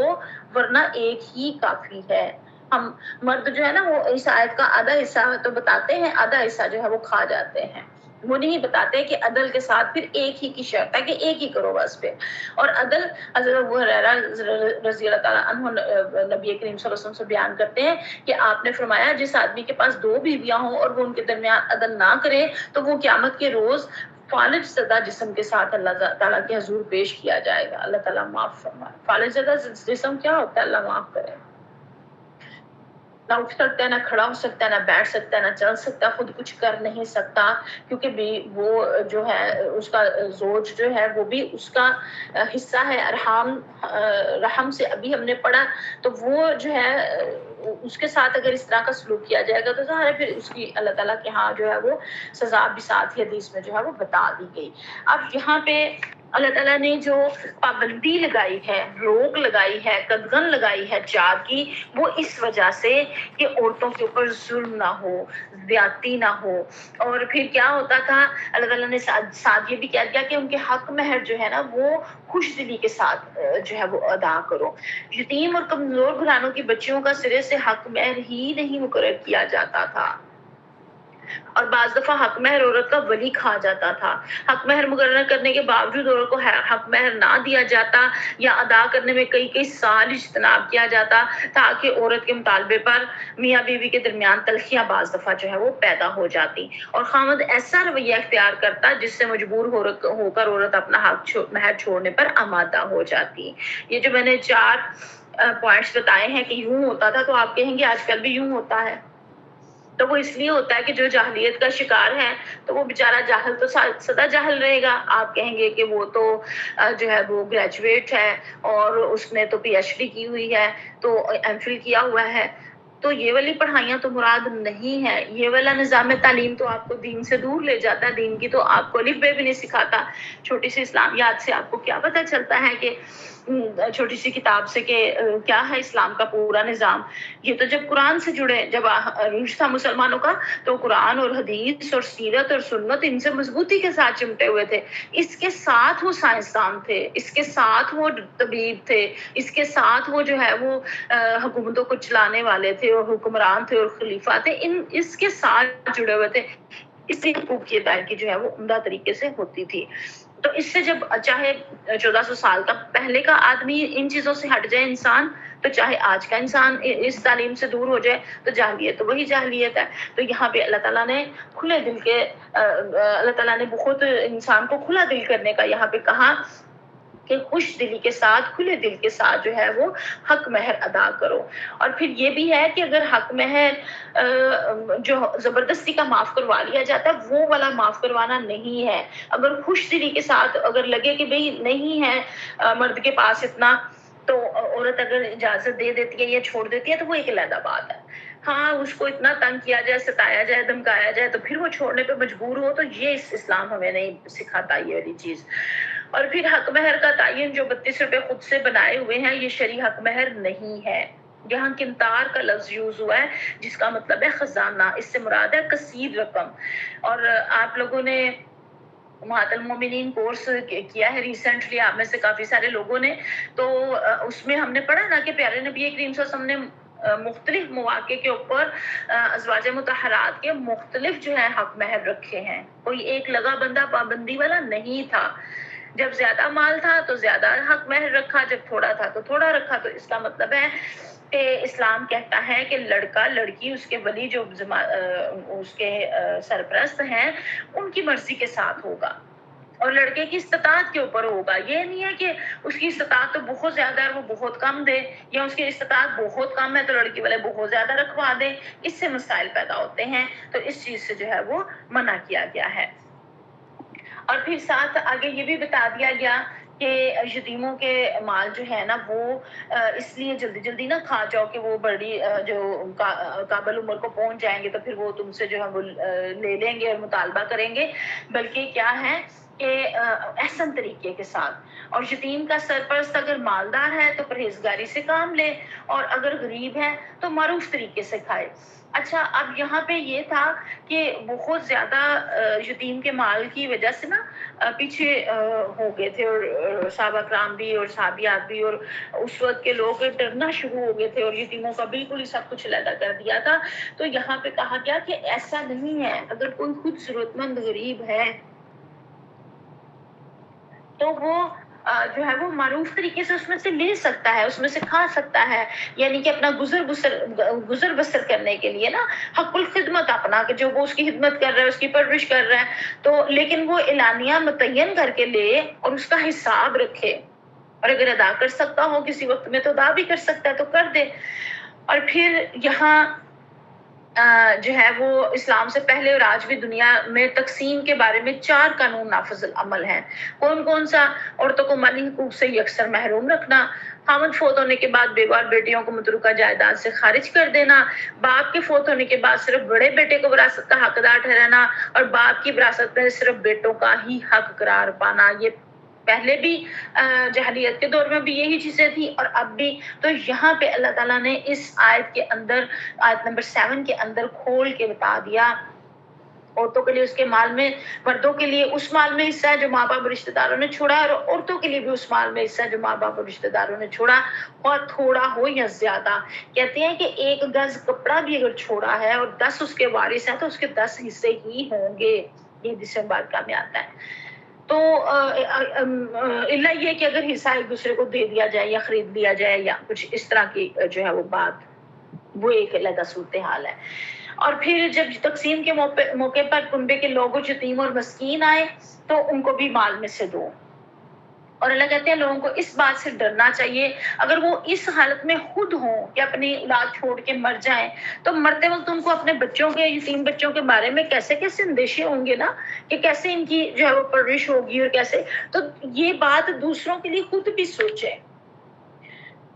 ورنہ ایک ہی کافی ہے۔ ہم مرد جو ہے نا وہ اس آیت کا آدھا حصہ تو بتاتے ہیں، آدھا حصہ جو ہے وہ کھا جاتے ہیں، وہ نہیں بتاتے کہ عدل کے ساتھ پھر ایک ہی کی شرط ہے کہ ایک ہی کرو بس پہ۔ اور عدل حضرت ابو ہریرہ رضی اللہ تعالیٰ عنہ نبی کریم صلی اللہ علیہ وسلم سے بیان کرتے ہیں کہ آپ نے فرمایا جس آدمی کے پاس 2 بیویاں ہوں اور وہ ان کے درمیان عدل نہ کرے تو وہ قیامت کے روز فالج زدہ جسم کے ساتھ اللہ تعالیٰ کے حضور پیش کیا جائے گا۔ اللہ تعالیٰ معاف فرمائے۔ فالج زدہ جسم کیا ہوتا ہے؟ اللہ معاف کرے۔ نہ اٹھ سکتا ہے، نہ کھڑا ہو سکتا ہے، نہ بیٹھ سکتا ہے، نہ چل سکتا ہے، خود کچھ کر نہیں سکتا، کیونکہ بھی وہ جو ہے اس کا زوج جو ہے وہ بھی اس کا حصہ ہے رحم سے۔ ابھی ہم نے پڑھا تو وہ جو ہے اس کے ساتھ اگر اس طرح کا سلوک کیا جائے گا تو ظاہر ہے پھر اس کی اللہ تعالیٰ کے ہاں جو ہے وہ سزا بھی ساتھ ہی حدیث میں جو ہے وہ بتا دی گئی۔ اب یہاں پہ اللہ تعالیٰ نے جو پابندی لگائی ہے، روک لگائی ہے، قدغن لگائی ہے 4 کی، وہ اس وجہ سے کہ عورتوں کے اوپر ظلم نہ ہو، زیادتی نہ ہو۔ اور پھر کیا ہوتا تھا، اللہ تعالیٰ نے ساتھ یہ بھی کہہ دیا کہ ان کے حق مہر جو ہے نا وہ خوش دلی کے ساتھ جو ہے وہ ادا کرو۔ یتیم اور کمزور گھرانوں کی بچیوں کا سرے سے حق مہر ہی نہیں مقرر کیا جاتا تھا، اور بعض دفعہ حق مہر عورت کا ولی کھا جاتا تھا۔ حق مہر مقرر کرنے کے باوجود عورت کو حق مہر نہ دیا جاتا یا ادا کرنے میں کئی سال اجتناب کیا جاتا تاکہ عورت کے مطالبے پر میاں بیوی کے درمیان تلخیاں بعض دفعہ جو ہے وہ پیدا ہو جاتی، اور خامد ایسا رویہ اختیار کرتا جس سے مجبور ہو کر عورت اپنا حق مہر چھوڑنے پر آمادہ ہو جاتی۔ یہ جو میں نے 4 پوائنٹس بتائے ہیں کہ یوں ہوتا تھا، تو آپ کہیں گے آج کل بھی یوں ہوتا ہے، تو وہ اس لیے ہوتا ہے کہ جو جاہلیت کا شکار ہے تو وہ بیچارہ جاہل تو سدا جاہل رہے گا۔ آپ کہیں گے کہ وہ تو جو ہے وہ گریجویٹ ہے اور اس نے تو پی ایچ ڈی کی ہوئی ہے، تو ایم فل کیا ہوا ہے، تو یہ والی پڑھائیاں تو مراد نہیں ہے۔ یہ والا نظام تعلیم تو آپ کو دین سے دور لے جاتا ہے، دین کی تو آپ کو الف بے بھی نہیں سکھاتا۔ چھوٹی سی اسلامیات سے آپ کو کیا پتہ چلتا ہے کہ چھوٹی سی کتاب سے کہ کیا ہے اسلام کا پورا نظام۔ یہ تو جب قرآن سے جڑے، جب عروج تھا مسلمانوں کا تو قرآن اور حدیث اور سیرت اور سنت ان سے مضبوطی کے ساتھ چمٹے ہوئے تھے۔ اس کے ساتھ وہ سائنسدان تھے، اس کے ساتھ وہ طبیب تھے، اس کے ساتھ وہ جو ہے وہ حکومتوں کو چلانے والے تھے اور حکمران تھے اور خلیفہ تھے، اس کے ساتھ جڑے ہوئے تھے۔ اس لیے حقوق کی ادائیگی جو ہے وہ عمدہ طریقے سے ہوتی تھی۔ تو اس سے جب چاہے 1400 سال کا پہلے کا آدمی ان چیزوں سے ہٹ جائے انسان، تو چاہے آج کا انسان اس تعلیم سے دور ہو جائے، تو جاہلیت تو وہی جاہلیت ہے۔ تو یہاں پہ اللہ تعالیٰ نے کھلے دل کے اللہ تعالیٰ نے بہت انسان کو کھلا دل کرنے کا یہاں پہ کہا کہ خوش دلی کے ساتھ، کھلے دل کے ساتھ جو ہے وہ حق مہر ادا کرو۔ اور پھر یہ بھی ہے کہ اگر حق مہر جو زبردستی کا معاف کروا لیا جاتا ہے وہ والا معاف کروانا نہیں ہے۔ اگر خوش دلی کے ساتھ اگر لگے کہ بھئی نہیں ہے مرد کے پاس اتنا، تو عورت اگر اجازت دے دیتی ہے یا چھوڑ دیتی ہے تو وہ ایک علیحدہ بات ہے۔ ہاں اس کو اتنا تنگ کیا جائے، ستایا جائے، دھمکایا جائے تو پھر وہ چھوڑنے پہ مجبور ہو، تو یہ اسلام ہمیں نہیں سکھاتا یہ والی چیز۔ اور پھر حق مہر کا تعین جو 32 روپے خود سے بنائے ہوئے ہیں، یہ شرعی حق مہر نہیں ہے۔ یہاں قنطار کا لفظ یوز ہوا ہے جس کا مطلب ہے خزانہ، اس سے مراد ہے کثیر رقم۔ اور آپ لوگوں نے امہات المومنین کورس کیا ہے ریسنٹلی، آپ میں سے کافی سارے لوگوں نے، تو اس میں ہم نے پڑھا نا کہ پیارے نبی کریم صلی اللہ علیہ وسلم نے مختلف مواقع کے اوپر ازواج مطہرات کے مختلف جو ہے حق مہر رکھے ہیں، کوئی ایک لگا بندہ پابندی والا نہیں تھا۔ جب زیادہ مال تھا تو زیادہ حق مہر رکھا، جب تھوڑا تھا تو تھوڑا رکھا۔ تو اس کا مطلب ہے کہ اسلام کہتا ہے کہ لڑکا لڑکی، اس کے ولی جو اس کے سرپرست ہیں، ان کی مرضی کے ساتھ ہوگا اور لڑکے کی استطاعت کے اوپر ہوگا۔ یہ نہیں ہے کہ اس کی استطاعت تو بہت زیادہ ہے وہ بہت کم دے، یا اس کی استطاعت بہت کم ہے تو لڑکی والے بہت زیادہ رکھوا دیں، اس سے مسائل پیدا ہوتے ہیں۔ تو اس چیز سے جو ہے وہ منع کیا گیا ہے۔ اور پھر ساتھ آگے یہ بھی بتا دیا گیا کہ یتیموں کے مال جو ہے نا وہ اس لیے جلدی جلدی نہ کھا جاؤ کہ وہ بڑی جو قابل عمر کو پہنچ جائیں گے تو پھر وہ تم سے جو ہے وہ لے لیں گے اور مطالبہ کریں گے، بلکہ کیا ہے کہ احسن طریقے کے ساتھ۔ اور یتیم کا سرپرست اگر مالدار ہے تو پرہیزگاری سے کام لے، اور اگر غریب ہے تو معروف طریقے سے کھائے۔ اچھا، اب یہاں پہ یہ تھا کہ بہت زیادہ یتیم کے مال کی وجہ سے نا پیچھے ہو گئے تھے، اور صحابہ کرام بھی اور صحابیات بھی اور اس وقت کے لوگ ڈرنا شروع ہو گئے تھے اور یتیموں کا بالکل ہی سب کچھ علیحدہ کر دیا تھا۔ تو یہاں پہ کہا گیا کہ ایسا نہیں ہے، اگر کوئی خود ضرورت مند غریب ہے تو وہ جو ہے وہ معروف طریقے سے اس میں سے لے سکتا ہے، اس میں سے کھا سکتا ہے، یعنی کہ اپنا گزر بسر کرنے کے لیے نا حق الخدمت اپنا، کہ جو وہ اس کی خدمت کر رہا ہے، اس کی پرورش کر رہا ہے، تو لیکن وہ اعلانیہ متعین کر کے لے اور اس کا حساب رکھے، اور اگر ادا کر سکتا ہو کسی وقت میں تو ادا بھی کر سکتا ہے تو کر دے۔ اور پھر یہاں جو ہے وہ اسلام سے پہلے اور آج بھی دنیا میں تقسیم کے بارے میں 4 قانون نافذ العمل ہیں۔ کون کون سا؟ عورتوں کو مالی حقوق سے یکسر محروم رکھنا، خاوند فوت ہونے کے بعد بیوہ اور بیٹیوں کو متروکہ جائیداد سے خارج کر دینا، باپ کے فوت ہونے کے بعد صرف بڑے بیٹے کو وراثت کا حقدار ٹھہرانا، اور باپ کی وراثت میں صرف بیٹوں کا ہی حق قرار پانا۔ یہ پہلے بھی جاہلیت کے دور میں بھی یہی چیزیں تھیں اور اب بھی۔ تو یہاں پہ اللہ تعالیٰ نے اس آیت کے اندر، آیت نمبر 7 کے اندر کھول کے بتا دیا، عورتوں کے لیے اس کے مال میں، مردوں کے لیے اس مال میں حصہ ہے جو ماں باپ اور رشتہ داروں نے چھوڑا، اور عورتوں کے لیے بھی اس مال میں حصہ ہے جو ماں باپ اور رشتہ داروں نے چھوڑا، اور تھوڑا ہو یا زیادہ۔ کہتے ہیں کہ 1 گز کپڑا بھی اگر چھوڑا ہے اور 10 اس کے وارث ہیں تو اس کے 10 حصے ہی ہوں گے۔ یہ حدیث مبارکہ میں آتا ہے۔ تو اللہ یہ کہ اگر حصہ ایک دوسرے کو دے دیا جائے یا خرید لیا جائے یا کچھ اس طرح کی جو ہے وہ بات، وہ ایک علیحدہ صورتحال ہے۔ اور پھر جب تقسیم کے موقع پر کنبے کے لوگوں، یتیم اور مسکین آئے تو ان کو بھی مال میں سے دو۔ اور اللہ کہتے ہیں لوگوں کو اس بات سے ڈرنا چاہیے، اگر وہ اس حالت میں خود ہوں کہ اپنی اولاد چھوڑ کے مر جائیں تو مرتے وقت ان کو اپنے بچوں کے، یتیم بچوں کے بارے میں کیسے کیسے اندیشے ہوں گے نا، کہ کیسے ان کی جو ہے وہ پرورش ہوگی اور کیسے۔ تو یہ بات دوسروں کے لیے خود بھی سوچیں۔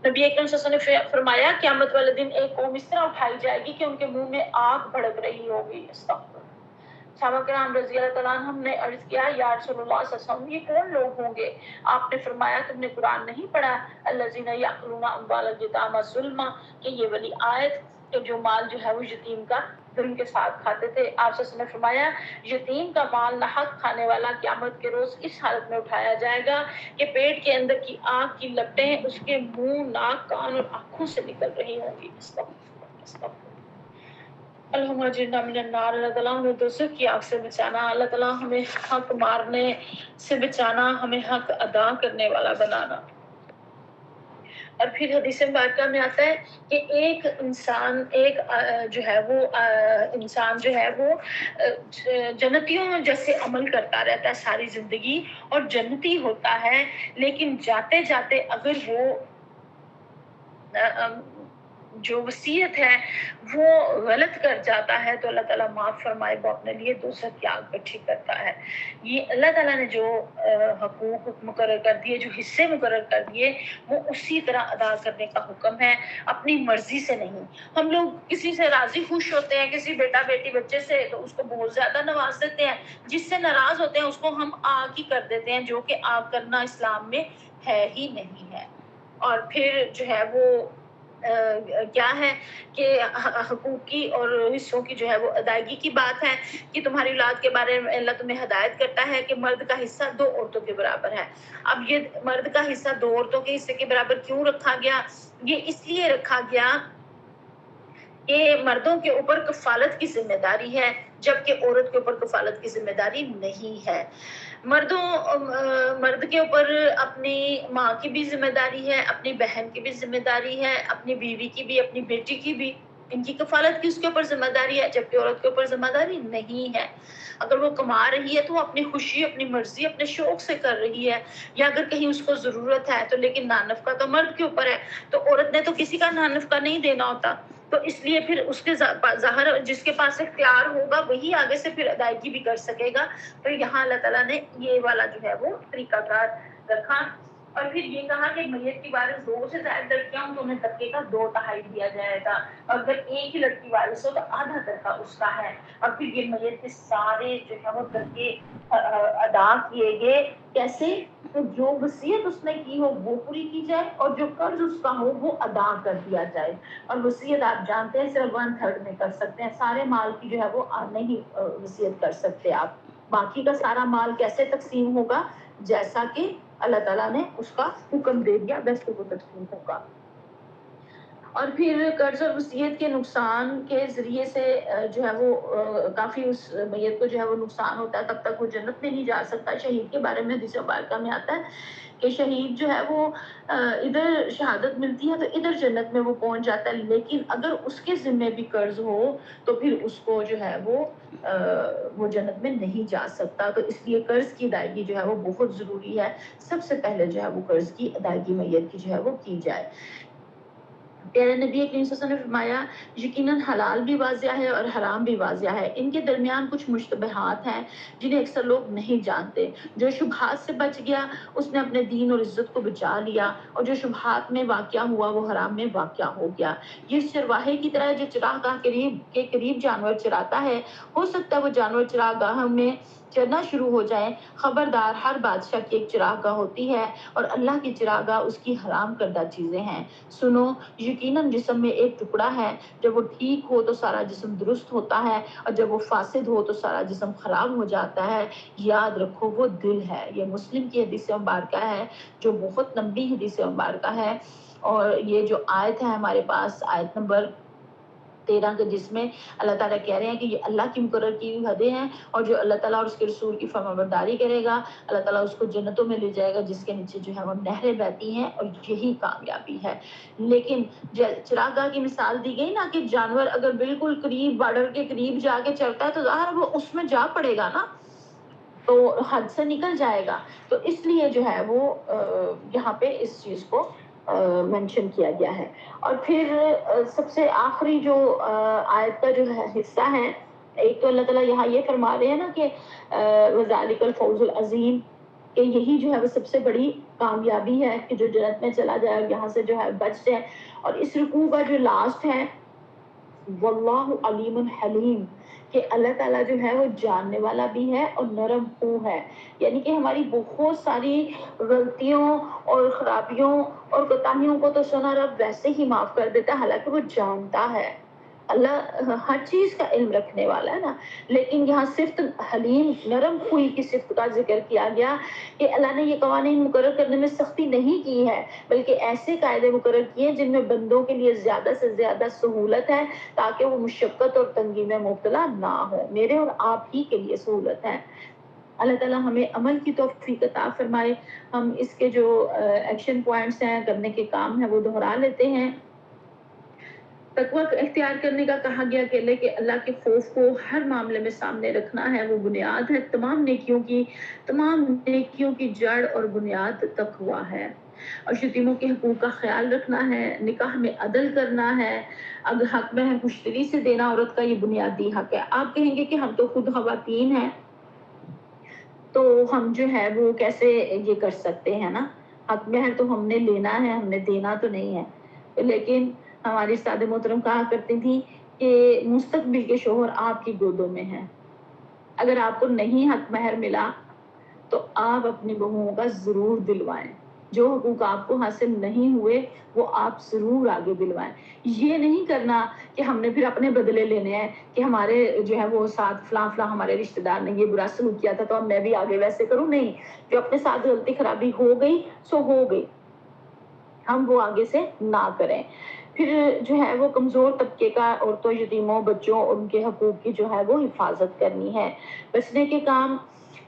نبی اکرم صلی اللہ علیہ وسلم نے فرمایا قیامت والے دن ایک قوم اس طرح اٹھائی جائے گی کہ ان کے منہ میں آگ بھڑک رہی ہوگی۔ صحابہ کرام رضی اللہ تعالیٰ عنہم نے عرض کیا یا رسول اللہ صلی اللہ علیہ وسلم، یہ کون لوگ ہوں گے؟ آپ نے فرمایا تم نے قرآن نہیں پڑھا الذین یأکلون اموال الیتامی ظلما، کہ یہ والی آیت کہ جو مال جو ہے وہ یتیم کا ظلم کے ساتھ کھاتے تھے۔ آپ صلی اللہ علیہ وسلم نے فرمایا یتیم کا مال ناحق کھانے والا قیامت کے روز اس حالت میں اٹھایا جائے گا کہ پیٹ کے اندر کی آگ کی لپٹیں اس کے منہ، ناک، کان اور آنکھوں سے نکل رہی ہوں گی۔ اللہم اجرنا من النار، اللہ تعالیٰ ہمیں دوزخ کی آگ سے بچانا، اللہ تعالیٰ ہمیں حق مارنے سے بچانا، ہمیں حق ادا کرنے والا بنانا۔ اور پھر حدیث مبارکہ میں آتا ہے کہ ایک انسان، ایک جو ہے وہ انسان جو ہے وہ جنتیوں جیسے عمل کرتا رہتا ہے ساری زندگی اور جنتی ہوتا ہے، لیکن جاتے جاتے اگر وہ جو وصیت ہے وہ غلط کر جاتا ہے تو اللہ تعالیٰ معاف فرمائے، وہ اپنے لیے دوزخ کی آگ اکٹھی کرتا ہے۔ یہ اللہ تعالیٰ نے جو حقوق مقرر کر دیے، جو حصے مقرر کر دیے، وہ اسی طرح ادا کرنے کا حکم ہے، اپنی مرضی سے نہیں۔ ہم لوگ کسی سے راضی خوش ہوتے ہیں، کسی بیٹا بیٹی بچے سے، تو اس کو بہت زیادہ نواز دیتے ہیں، جس سے ناراض ہوتے ہیں اس کو ہم آگ ہی کر دیتے ہیں، جو کہ آگ کرنا اسلام میں ہے ہی نہیں ہے۔ اور پھر جو ہے وہ کیا ہے کہ حقوق کی اور حصوں کی جو ہے وہ ادائیگی کی بات ہے کہ تمہاری اولاد کے بارے میں اللہ تمہیں ہدایت کرتا ہے کہ مرد کا حصہ 2 عورتوں کے برابر ہے۔ اب یہ مرد کا حصہ 2 عورتوں کے حصے کے برابر کیوں رکھا گیا؟ یہ اس لیے رکھا گیا کہ مردوں کے اوپر کفالت کی ذمہ داری ہے، جبکہ عورت کے اوپر کفالت کی ذمہ داری نہیں ہے۔ مرد کے اوپر اپنی ماں کی بھی ذمہ داری ہے، اپنی بہن کی بھی ذمہ داری ہے، اپنی بیوی کی بھی، اپنی بیٹی کی بھی، ان کی کفالت کی اس کے اوپر ذمہ داری ہے، جبکہ عورت کے اوپر ذمہ داری نہیں ہے۔ اگر وہ کما رہی ہے تو وہ اپنی خوشی، اپنی مرضی، اپنے شوق سے کر رہی ہے، یا اگر کہیں اس کو ضرورت ہے تو، لیکن نانفقہ تو مرد کے اوپر ہے، تو عورت نے تو کسی کا نانفقہ نہیں دینا ہوتا، تو اس لیے پھر اس کے ظاہر جس کے پاس اختیار ہوگا وہی آگے سے پھر ادائیگی بھی کر سکے گا۔ تو یہاں اللہ تعالیٰ نے یہ والا جو ہے وہ طریقہ کار رکھا، اور پھر یہ کہا کہ میت کی وارث 2 سے زائد لڑکیاں ہوں تو انہیں ترکے کا 2/3 دیا جائے گا، اور اگر ایک ہی لڑکی وارث ہو تو آدھا ترکہ اس کا ہے۔ اور پھر یہ میت کے سارے جو ہے وہ ترکے ادا کیے گئے، کیسے؟ تو جو وصیت اس نے کی ہو وہ پوری کی جائے، اور جو قرض اس کا ہو وہ ادا کر دیا جائے۔ اور وصیت آپ جانتے ہیں صرف 1/3 میں کر سکتے ہیں، سارے مال کی جو ہے وہ نہیں وصیت کر سکتے آپ۔ باقی کا سارا مال کیسے تقسیم ہوگا؟ جیسا کہ اللہ تعالیٰ نے اس کا حکم دے دیا ویسے وہ تقسیم ہوگا۔ اور پھر قرض اور وصیت کے نقصان کے ذریعے سے جو ہے وہ کافی اس میت کو جو ہے وہ نقصان ہوتا ہے، تب تک وہ جنت میں نہیں جا سکتا۔ شہید کے بارے میں حدیث مبارکہ میں آتا ہے کہ شہید جو ہے وہ ادھر شہادت ملتی ہے تو ادھر جنت میں وہ پہنچ جاتا ہے، لیکن اگر اس کے ذمہ بھی قرض ہو تو پھر اس کو جو ہے وہ جنت میں نہیں جا سکتا۔ تو اس لیے قرض کی ادائیگی جو ہے وہ بہت ضروری ہے، سب سے پہلے جو ہے وہ قرض کی ادائیگی میت کی جو ہے وہ کی جائے۔ پیارے نبی کریم صلی اللہ علیہ وسلم نے فرمایا یقیناً حلال بھی واضح ہے اور حرام بھی واضح ہے، ان کے درمیان کچھ مشتبہات ہیں جنہیں اکثر لوگ نہیں جانتے۔ جو شبہات سے بچ گیا اس نے اپنے دین اور عزت کو بچا لیا، اور جو شبہات میں واقع ہوا وہ حرام میں واقع ہو گیا۔ یہ چرواہے کی طرح جو چراگاہ کے قریب جانور چراتا ہے، ہو سکتا ہے وہ جانور چراگاہ میں چرنا شروع ہو جائیں۔ خبردار، ہر بادشاہ کی ایک چراگاہ ہوتی ہے اور اللہ کی چراگاہ اس کی حرام کردہ چیزیں ہیں۔ سنو، یقیناً جسم میں ایک ٹکڑا ہے، جب وہ ٹھیک ہو تو سارا جسم درست ہوتا ہے، اور جب وہ فاسد ہو تو سارا جسم خراب ہو جاتا ہے۔ یاد رکھو وہ دل ہے۔ یہ مسلم کی حدیث مبارکہ ہے، جو بہت لمبی حدیث مبارکہ ہے، اور یہ جو آیت ہے ہمارے پاس، آیت نمبر 13 کے، جس میں اللہ تعالیٰ کہہ رہے ہیں کہ یہ اللہ کی مقرر کی ہوئی حدیں ہیں، اور جو اللہ تعالیٰ اور اس کے رسول کی فرمانبرداری کرے گا اللہ تعالیٰ اس کو جنتوں میں لے جائے گا جس کے نیچے جو ہے وہ نہریں بہتی ہیں، اور یہی کامیابی ہے۔ لیکن چراگاہ کی مثال دی گئی نا کہ جانور اگر بالکل قریب، بارڈر کے قریب جا کے چرتا ہے تو ظاہر وہ اس میں جا پڑے گا نا، تو حد سے نکل جائے گا۔ تو اس لیے جو ہے وہ یہاں پہ اس چیز کو مینشن کیا گیا ہے۔ اور پھر سب سے آخری جو آیت کا جو حصہ ہے، ایک تو اللہ تعالیٰ یہاں یہ فرما رہے ہیں نا کہ وَذَلِكَ الْفَوْزُ الْعَظِيمُ، کہ یہی جو ہے وہ سب سے بڑی کامیابی ہے کہ جو جنت میں چلا جائے اور یہاں سے جو ہے بچ جائے۔ اور اس رکوع کا جو لاسٹ ہے واللہ علیم حلیم، کہ اللہ تعالیٰ جو ہے وہ جاننے والا بھی ہے اور نرم خو ہے، یعنی کہ ہماری بہت ساری غلطیوں اور خرابیوں اور کوتاہیوں کو تو سنا رب ویسے ہی معاف کر دیتا ہے، حالانکہ وہ جانتا ہے۔ اللہ ہر چیز کا علم رکھنے والا ہے نا، لیکن یہاں صرف حلیم، نرم خوئی کی صفت کا ذکر کیا گیا کہ اللہ نے یہ قوانین مقرر کرنے میں سختی نہیں کی ہے، بلکہ ایسے قاعدے مقرر کیے جن میں بندوں کے لیے زیادہ سے زیادہ سہولت ہے، تاکہ وہ مشقت اور تنگی میں مبتلا نہ ہو۔ میرے اور آپ ہی کے لیے سہولت ہے۔ اللہ تعالیٰ ہمیں عمل کی توفیق عطا فرمائے۔ ہم اس کے جو ایکشن پوائنٹس ہیں، کرنے کے کام ہیں، وہ دہرا لیتے ہیں۔ تقوی اختیار کرنے کا کہا گیا کہ اللہ کے خوف کو ہر معاملے میں سامنے رکھنا ہے، وہ بنیاد ہے تمام نیکیوں کی جڑ اور بنیاد تقوی ہے، اور یتیموں کے حقوق کا خیال رکھنا ہے، نکاح میں عدل کرنا ہے، اگر حق میں مشتری سے دینا عورت کا یہ بنیادی حق ہے۔ آپ کہیں گے کہ ہم تو خود خواتین ہیں، تو ہم جو ہے وہ کیسے یہ کر سکتے ہیں نا، حق مہر تو ہم نے لینا ہے، ہم نے دینا تو نہیں ہے۔ لیکن ہماری سادہ محترم کہا کرتی تھی کہ مستقبل کے شوہر آپ کی گودوں میں ہیں، اگر آپ کو نہیں حق مہر ملا تو آپ اپنی بہوؤں کا ضرور دلوائیں، جو حقوق آپ کو حاصل نہیں ہوئے وہ آپ ضرور آگے دلوائیں۔ یہ نہیں کرنا کہ ہم نے پھر اپنے بدلے لینے ہیں کہ ہمارے جو ہے وہ ساتھ فلاں ہمارے رشتہ دار نے یہ برا سلوک کیا تھا تو اب میں بھی آگے ویسے کروں، نہیں، جو اپنے ساتھ غلطی خرابی ہو گئی سو ہو گئی، ہم وہ آگے سے نہ کریں۔ پھر جو ہے وہ کمزور طبقے کا عورتوں، یتیموں، بچوں اور ان کے حقوق کی جو ہے وہ حفاظت کرنی ہے۔ بچنے کے کام،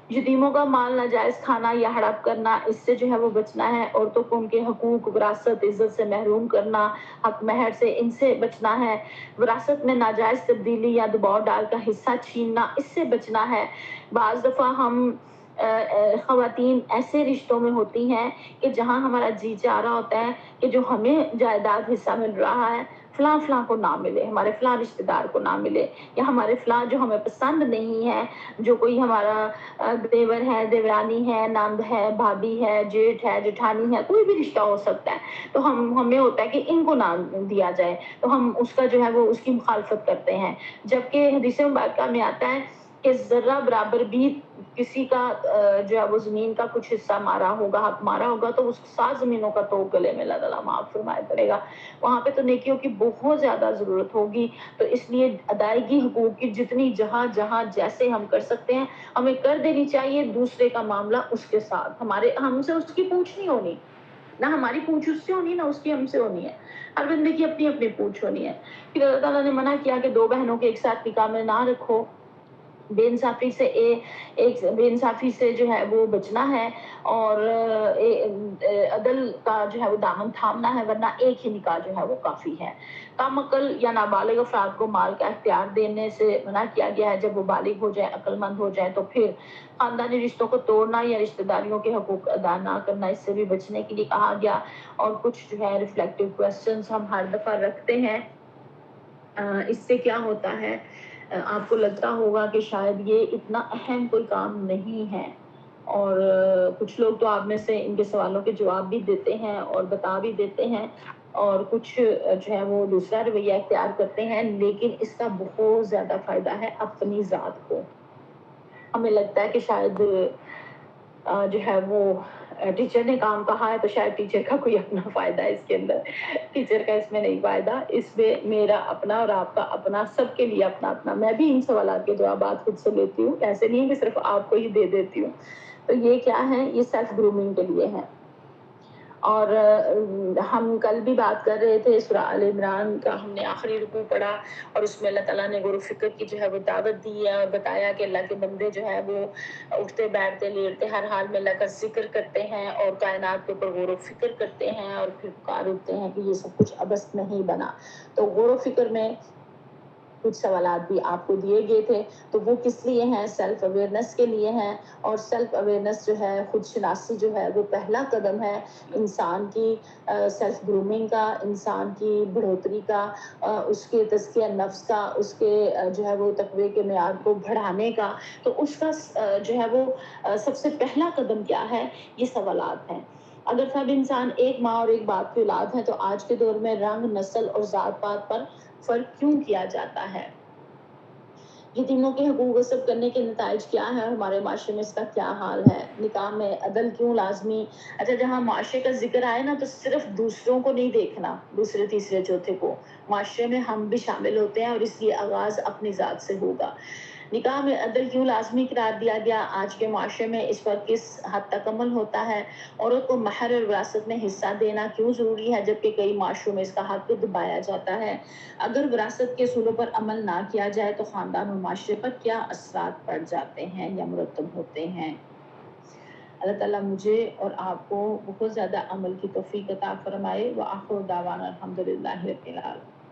یتیموں کا مال ناجائز کھانا یا ہڑپ کرنا، اس سے جو ہے وہ بچنا ہے، عورتوں کو ان کے حقوق، وراثت، عزت سے محروم کرنا، حق مہر سے ان سے بچنا ہے، وراثت میں ناجائز تبدیلی یا دباؤ ڈال کا حصہ چھیننا، اس سے بچنا ہے۔ بعض دفعہ ہم خواتین ایسے رشتوں میں ہوتی ہیں کہ جہاں ہمارا جی چاہ رہا ہوتا ہے کہ جو ہمیں جائیداد حصہ مل رہا ہے فلاں کو نہ ملے، ہمارے فلاں رشتہ دار کو نہ ملے، یا ہمارے فلاں جو ہمیں پسند نہیں ہے، جو کوئی ہمارا دیور ہے، دیورانی ہے، نند ہے، بھابھی ہے، جیٹھ ہے، جٹھانی ہے، کوئی بھی رشتہ ہو سکتا ہے، تو ہمیں ہوتا ہے کہ ان کو نہ دیا جائے، تو ہم اس کا جو ہے وہ اس کی مخالفت کرتے ہیں، جبکہ حدیث مبارکہ میں آتا ہے کہ ذرہ برابر بھی کسی کا جو ہے وہ زمین کا کچھ حصہ مارا ہوگا، حق مارا ہوگا، تو اس 7 زمینوں کا تو گلے میں اللہ تعالیٰ معاف فرمائے پڑے گا۔ وہاں پہ تو نیکیوں کی بہت زیادہ ضرورت ہوگی، تو اس لیے ادائیگی حقوق کی جتنی جہاں جیسے ہم کر سکتے ہیں ہمیں کر دینی چاہیے، دوسرے کا معاملہ اس کے ساتھ، ہم سے اس کی پوچھ نہیں ہونی، نہ ہماری پوچھ اس سے ہونی، نہ اس کی ہم سے ہونی ہے، ہر بندے کی اپنی اپنی پوچھ ہونی ہے۔ پھر اللہ تعالیٰ نے منع کیا کہ 2 بہنوں کے ایک ساتھ نکاح میں نہ رکھو، بے انصافی سے جو ہے وہ بچنا ہے، اور عدل کا جو ہے وہ دامن تھامنا ہے، ورنہ ایک ہی نکاح جو ہے وہ کافی ہے۔ کم عقل یا نابالغ افراد کو مال کا اختیار دینے سے منع کیا گیا ہے، جب وہ بالغ ہو جائے، عقل مند ہو جائے، تو پھر خاندانی رشتوں کو توڑنا یا رشتہ داریوں کے حقوق ادا نہ کرنا، اس سے بھی بچنے کے لیے کہا گیا۔ اور کچھ جو ہے ریفلیکٹیو کوسچنز ہم ہر دفعہ رکھتے ہیں، اس سے کیا ہوتا ہے، آپ کو لگتا ہوگا کہ شاید یہ اتنا اہم کوئی کام نہیں ہے، اور کچھ لوگ تو آپ میں سے ان کے سوالوں کے جواب بھی دیتے ہیں اور بتا بھی دیتے ہیں، اور کچھ جو ہے وہ دوسرا رویہ اختیار کرتے ہیں، لیکن اس کا بہت زیادہ فائدہ ہے اپنی ذات کو۔ ہمیں لگتا ہے کہ شاید جو ہے وہ ٹیچر نے کام کہا ہے تو شاید ٹیچر کا کوئی اپنا فائدہ ہے اس کے اندر، ٹیچر کا اس میں نہیں فائدہ، اس میں میرا اپنا اور آپ کا اپنا، سب کے لیے اپنا اپنا۔ میں بھی ان سوالات کے جوابات خود سے لیتی ہوں، ایسے نہیں ہے کہ صرف آپ کو ہی دے دیتی ہوں۔ تو یہ کیا ہے، یہ سیلف گرومنگ کے لیے ہے۔ اور ہم کل بھی بات کر رہے تھے سورہ آل عمران کا، ہم نے آخری رکوع پڑھا اور اس میں اللہ تعالیٰ نے غور و فکر کی جو ہے وہ دعوت دی ہے، اور بتایا کہ اللہ کے بندے جو ہے وہ اٹھتے بیٹھتے لیٹتے ہر حال میں اللہ کا ذکر کرتے ہیں اور کائنات کے اوپر غور و فکر کرتے ہیں، اور پھر پکار اٹھتے ہیں کہ یہ سب کچھ عبث نہیں بنا۔ تو غور و فکر میں کچھ سوالات بھی آپ کو دیے گئے تھے، تو وہ کس لیے ہیں، سیلف اویئرنیس کے لیے ہیں، اور سیلف اویئرنیس جو ہے، خود شناسی جو ہے وہ پہلا قدم ہے انسان کی سیلف گرومنگ کا، انسان کی بڑھوتری کا، اس کے تزکیہ نفس کا، اس کے جو ہے وہ تقوی کے معیار کو بڑھانے کا۔ تو اس کا جو ہے وہ سب سے پہلا قدم کیا ہے، یہ سوالات ہیں۔ اگر سب انسان ایک ماں اور ایک باپ کی اولاد ہیں تو آج کے دور میں رنگ، نسل اور ذات پات پر فرق کیوں کیا جاتا ہے؟ یتیموں کے حقوق غصب کرنے کے نتائج کیا ہیں، ہمارے معاشرے میں اس کا کیا حال ہے؟ نکاح میں عدل کیوں لازمی؟ اچھا، جہاں معاشرے کا ذکر آئے نا تو صرف دوسروں کو نہیں دیکھنا، دوسرے تیسرے چوتھے کو، معاشرے میں ہم بھی شامل ہوتے ہیں، اور اس لیے آغاز اپنی ذات سے ہوگا۔ نکاح میں عدل کیوں لازمی قرار دیا گیا؟ آج کے معاشرے میں اس پر کس حد تک عمل ہوتا ہے؟ عورت کو مہر اور وراثت میں حصہ دینا کیوں ضروری ہے جبکہ کئی معاشروں میں اس کا حق دبایا جاتا ہے؟ اگر وراثت کے اصولوں پر عمل نہ کیا جائے تو خاندان اور معاشرے پر کیا اثرات پڑ جاتے ہیں یا مرتب ہوتے ہیں؟ اللہ تعالیٰ مجھے اور آپ کو بہت زیادہ عمل کی توفیق عطا فرمائے۔ وآخر دعوانا الحمدللہ رب العالمین۔